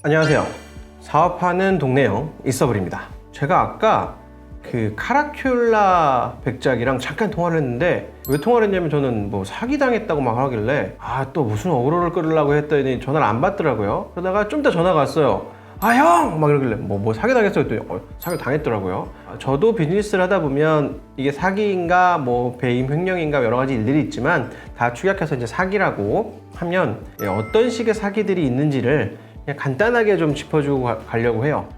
안녕하세요. 사업하는 동네형 있어버립니다. 제가 아까 그 카라큘라 백작이랑 잠깐 통화를 했는데, 왜 통화를 했냐면 저는 뭐 사기당했다고 막 하길래 또 무슨 어그로를 끌으려고 했더니 전화를 안 받더라고요. 그러다가 좀 이따 전화가 왔어요. 형! 막 이러길래 뭐 사기당했어요 했더니 사기당했더라고요. 저도 비즈니스를 하다 보면 이게 사기인가 뭐 배임 횡령인가 여러 가지 일들이 있지만 다 축약해서 이제 사기라고 하면 어떤 식의 사기들이 있는지를 그냥 간단하게 좀 짚어주고 가려고 해요.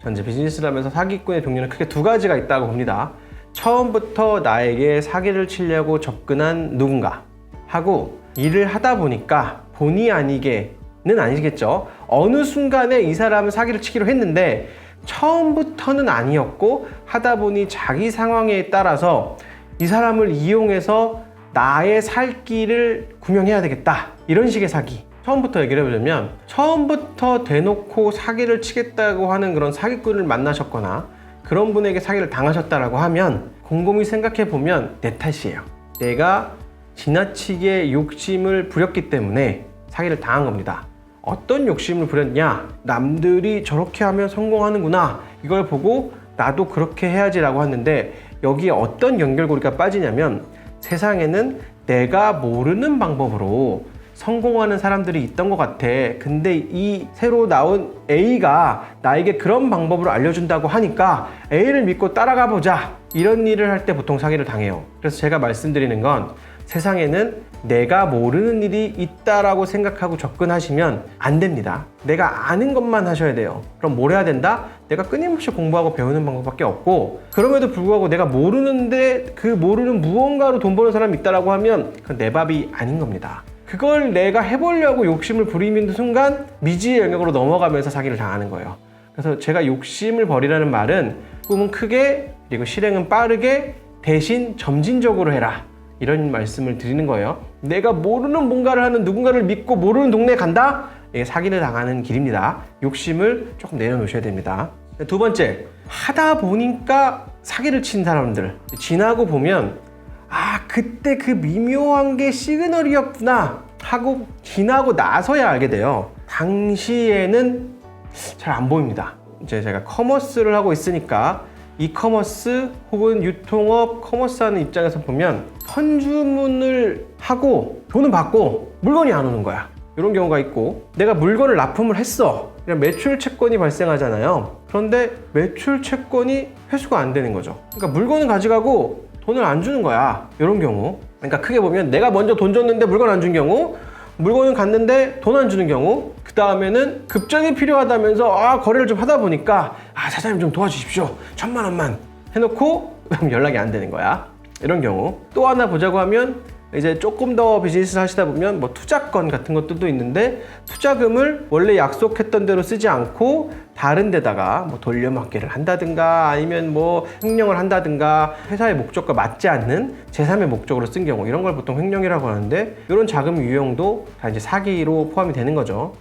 전 이제 비즈니스를 하면서 사기꾼의 종류는 크게 두 가지가 있다고 봅니다. 처음부터 나에게 사기를 치려고 접근한 누군가 하고, 일을 하다 보니까 본의 아니게는 아니겠죠. 어느 순간에 이 사람은 사기를 치기로 했는데 처음부터는 아니었고, 하다 보니 자기 상황에 따라서 이 사람을 이용해서 나의 살 길을 구명해야 되겠다, 이런 식의 사기. 처음부터 얘기를 해보자면, 처음부터 대놓고 사기를 치겠다고 하는 그런 사기꾼을 만나셨거나 그런 분에게 사기를 당하셨다라고 하면 곰곰이 생각해보면 내 탓이에요. 내가 지나치게 욕심을 부렸기 때문에 사기를 당한 겁니다. 어떤 욕심을 부렸냐? 남들이 저렇게 하면 성공하는구나, 이걸 보고 나도 그렇게 해야지 라고 하는데, 여기에 어떤 연결고리가 빠지냐면, 세상에는 내가 모르는 방법으로 성공하는 사람들이 있던 것 같아. 근데 이 새로 나온 A가 나에게 그런 방법을 알려준다고 하니까 A를 믿고 따라가 보자, 이런 일을 할 때 보통 사기를 당해요. 그래서 제가 말씀드리는 건, 세상에는 내가 모르는 일이 있다라고 생각하고 접근하시면 안 됩니다. 내가 아는 것만 하셔야 돼요. 그럼 뭘 해야 된다? 내가 끊임없이 공부하고 배우는 방법밖에 없고, 그럼에도 불구하고 내가 모르는데 그 모르는 무언가로 돈 버는 사람이 있다라고 하면 그건 내 밥이 아닌 겁니다. 그걸 내가 해보려고 욕심을 부리는 순간 미지의 영역으로 넘어가면서 사기를 당하는 거예요. 그래서 제가 욕심을 버리라는 말은, 꿈은 크게 그리고 실행은 빠르게 대신 점진적으로 해라, 이런 말씀을 드리는 거예요. 내가 모르는 뭔가를 하는 누군가를 믿고 모르는 동네에 간다? 이게 사기를 당하는 길입니다. 욕심을 조금 내려놓으셔야 됩니다. 두 번째, 하다 보니까 사기를 친 사람들, 지나고 보면 그때 그 미묘한 게 시그널이었구나 하고 지나고 나서야 알게 돼요. 당시에는 잘 안 보입니다. 이제 제가 커머스를 하고 있으니까 이커머스 혹은 유통업, 커머스 하는 입장에서 보면 선주문을 하고 돈은 받고 물건이 안 오는 거야. 이런 경우가 있고, 내가 물건을 납품을 했어. 매출 채권이 발생하잖아요. 그런데 매출 채권이 회수가 안 되는 거죠. 그러니까 물건을 가져가고 돈을 안 주는 거야. 이런 경우. 그러니까 크게 보면 내가 먼저 돈 줬는데 물건 안 준 경우, 물건을 갔는데 돈 안 주는 경우, 그 다음에는 급전이 필요하다면서 거래를 좀 하다 보니까 사장님 좀 도와주십시오, 1000만 원만 해놓고 연락이 안 되는 거야. 이런 경우. 또 하나 보자고 하면, 이제 조금 더 비즈니스를 하시다 보면 뭐 투자권 같은 것들도 있는데, 투자금을 원래 약속했던 대로 쓰지 않고 다른 데다가 뭐 돌려막기를 한다든가 아니면 뭐 횡령을 한다든가, 회사의 목적과 맞지 않는 제3의 목적으로 쓴 경우, 이런 걸 보통 횡령이라고 하는데, 이런 자금 유용도 다 이제 사기로 포함이 되는 거죠.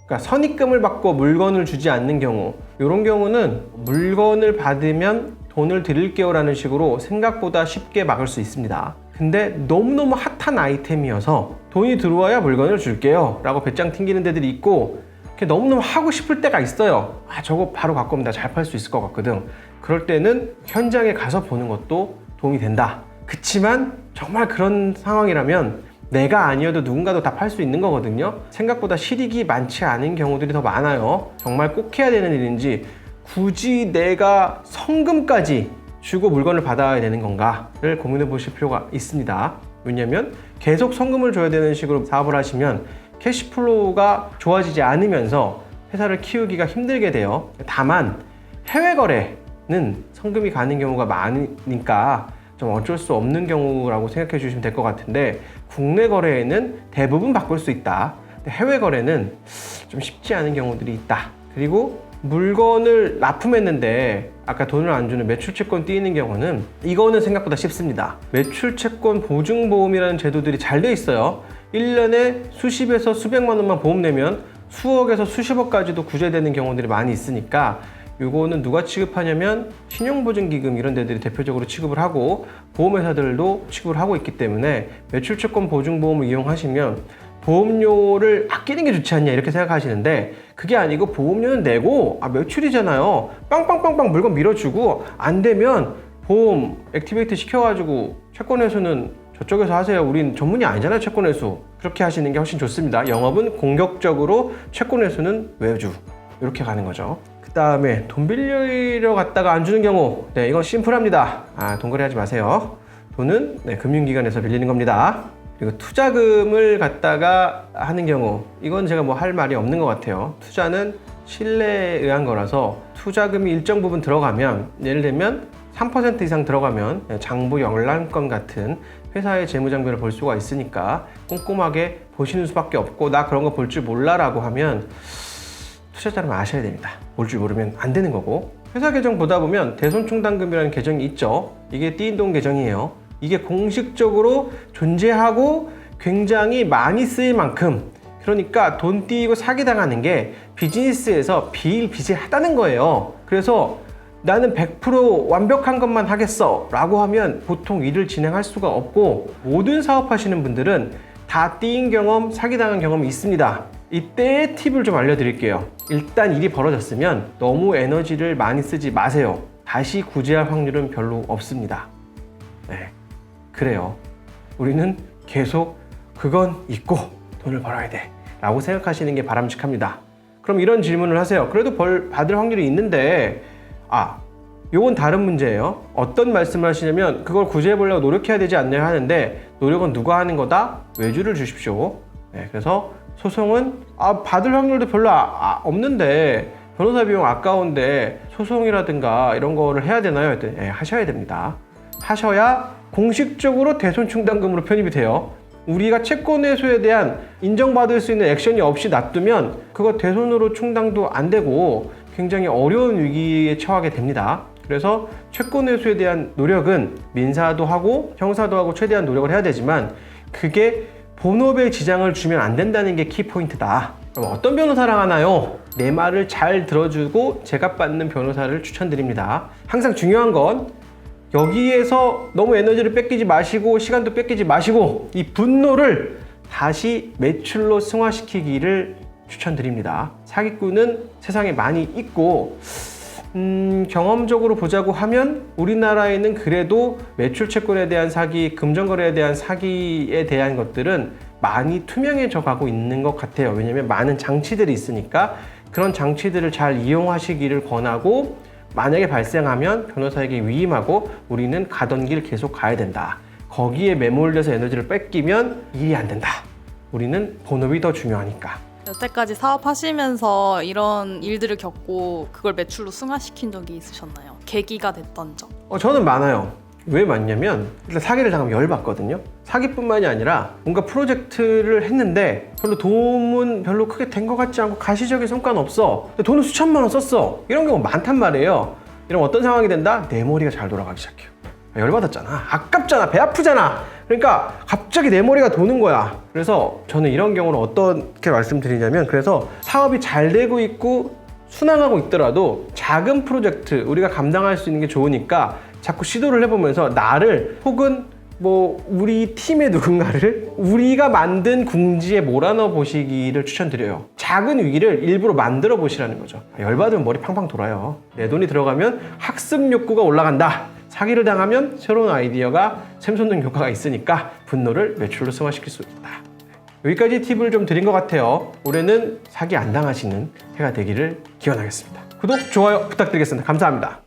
그러니까 선입금을 받고 물건을 주지 않는 경우, 이런 경우는 물건을 받으면 돈을 드릴게요 라는 식으로 생각보다 쉽게 막을 수 있습니다. 근데 너무너무 핫한 아이템이어서 돈이 들어와야 물건을 줄게요 라고 배짱 튕기는 데들이 있고, 너무너무 하고 싶을 때가 있어요. 저거 바로 갖고 오면 잘 팔 수 있을 것 같거든. 그럴 때는 현장에 가서 보는 것도 도움이 된다. 그치만 정말 그런 상황이라면 내가 아니어도 누군가도 다 팔 수 있는 거거든요. 생각보다 실익이 많지 않은 경우들이 더 많아요. 정말 꼭 해야 되는 일인지, 굳이 내가 성금까지 주고 물건을 받아야 되는 건가를 고민해 보실 필요가 있습니다. 왜냐면 계속 성금을 줘야 되는 식으로 사업을 하시면 캐시플로우가 좋아지지 않으면서 회사를 키우기가 힘들게 돼요. 다만 해외 거래는 성금이 가는 경우가 많으니까 좀 어쩔 수 없는 경우라고 생각해 주시면 될 것 같은데, 국내 거래에는 대부분 바꿀 수 있다. 해외 거래는 좀 쉽지 않은 경우들이 있다. 그리고 물건을 납품했는데 아까 돈을 안 주는 매출채권 띄이는 경우는, 이거는 생각보다 쉽습니다. 매출채권 보증보험이라는 제도들이 잘 돼 있어요. 1년에 수십에서 수백만 원만 보험 내면 수억에서 수십억까지도 구제되는 경우들이 많이 있으니까, 요거는 누가 취급하냐면 신용보증기금 이런 데들이 대표적으로 취급을 하고 보험회사들도 취급을 하고 있기 때문에 매출채권 보증보험을 이용하시면 보험료를 아끼는 게 좋지 않냐 이렇게 생각하시는데 그게 아니고 보험료는 내고 매출이잖아요. 빵빵빵빵 물건 밀어주고 안 되면 보험 액티베이트 시켜가지고 채권회수는 저쪽에서 하세요. 우린 전문이 아니잖아요. 채권회수. 그렇게 하시는 게 훨씬 좋습니다. 영업은 공격적으로, 채권회수는 외주. 이렇게 가는 거죠. 그 다음에 돈 빌리러 갔다가 안 주는 경우, 네, 이건 심플합니다. 돈 거래하지 마세요. 돈은 금융기관에서 빌리는 겁니다. 그리고 투자금을 갖다가 하는 경우, 이건 제가 뭐 할 말이 없는 것 같아요. 투자는 신뢰에 의한 거라서 투자금이 일정 부분 들어가면, 예를 들면 3% 이상 들어가면 장부 열람권 같은 회사의 재무장비를 볼 수가 있으니까 꼼꼼하게 보시는 수밖에 없고, 나 그런 거 볼 줄 몰라 라고 하면 투자자라면 아셔야 됩니다. 볼 줄 모르면 안 되는 거고, 회사 계정 보다 보면 대손충당금이라는 계정이 있죠. 이게 띠인동 계정이에요. 이게 공식적으로 존재하고 굉장히 많이 쓰일 만큼, 그러니까 돈 띄이고 사기당하는 게 비즈니스에서 비일비재하다는 거예요. 그래서 나는 100% 완벽한 것만 하겠어 라고 하면 보통 일을 진행할 수가 없고, 모든 사업하시는 분들은 다 띄인 경험, 사기당한 경험이 있습니다. 이때의 팁을 좀 알려드릴게요. 일단 일이 벌어졌으면 너무 에너지를 많이 쓰지 마세요. 다시 구제할 확률은 별로 없습니다. 네, 그래요. 우리는 계속 그건 있고 돈을 벌어야 돼 라고 생각하시는 게 바람직합니다. 그럼 이런 질문을 하세요. 그래도 벌 받을 확률이 있는데, 요건 다른 문제예요. 어떤 말씀을 하시냐면, 그걸 구제해 보려고 노력해야 되지 않나요 하는데, 노력은 누가 하는 거다? 외주를 주십시오. 네, 그래서 소송은 받을 확률도 별로 없는데 변호사 비용 아까운데 소송이라든가 이런 거를 해야 되나요? 네, 하셔야 됩니다. 하셔야 공식적으로 대손충당금으로 편입이 돼요. 우리가 채권회수에 대한 인정받을 수 있는 액션이 없이 놔두면 그거 대손으로 충당도 안 되고 굉장히 어려운 위기에 처하게 됩니다. 그래서 채권회수에 대한 노력은 민사도 하고 형사도 하고 최대한 노력을 해야 되지만, 그게 본업에 지장을 주면 안 된다는 게 키포인트다. 그럼 어떤 변호사랑 하나요? 내 말을 잘 들어주고 제값받는 변호사를 추천드립니다. 항상 중요한 건 여기에서 너무 에너지를 뺏기지 마시고 시간도 뺏기지 마시고 이 분노를 다시 매출로 승화시키기를 추천드립니다. 사기꾼은 세상에 많이 있고, 경험적으로 보자고 하면 우리나라에는 그래도 매출 채권에 대한 사기, 금전거래에 대한 사기에 대한 것들은 많이 투명해져 가고 있는 것 같아요. 왜냐면 많은 장치들이 있으니까 그런 장치들을 잘 이용하시기를 권하고, 만약에 발생하면 변호사에게 위임하고 우리는 가던 길 계속 가야 된다. 거기에 매몰돼서 에너지를 뺏기면 일이 안 된다. 우리는 본업이 더 중요하니까. 여태까지 사업하시면서 이런 일들을 겪고 그걸 매출로 승화시킨 적이 있으셨나요? 계기가 됐던 적? 저는 많아요. 왜 많냐면, 일단 사기를 당하면 열받거든요. 사기뿐만이 아니라 뭔가 프로젝트를 했는데 별로 도움은 별로 크게 된 것 같지 않고 가시적인 성과는 없어. 근데 돈을 수천만 원 썼어. 이런 경우 많단 말이에요. 이러면 어떤 상황이 된다? 내 머리가 잘 돌아가기 시작해요. 열받았잖아. 아깝잖아. 배 아프잖아. 그러니까 갑자기 내 머리가 도는 거야. 그래서 저는 이런 경우는 어떻게 말씀드리냐면, 그래서 사업이 잘 되고 있고 순항하고 있더라도 작은 프로젝트 우리가 감당할 수 있는 게 좋으니까 자꾸 시도를 해보면서 나를, 혹은 뭐 우리 팀의 누군가를 우리가 만든 궁지에 몰아넣어 보시기를 추천드려요. 작은 위기를 일부러 만들어 보시라는 거죠. 열받으면 머리 팡팡 돌아요. 내 돈이 들어가면 학습 욕구가 올라간다. 사기를 당하면 새로운 아이디어가 샘솟는 효과가 있으니까 분노를 매출로 승화시킬 수 있다. 여기까지 팁을 좀 드린 것 같아요. 올해는 사기 안 당하시는 해가 되기를 기원하겠습니다. 구독, 좋아요 부탁드리겠습니다. 감사합니다.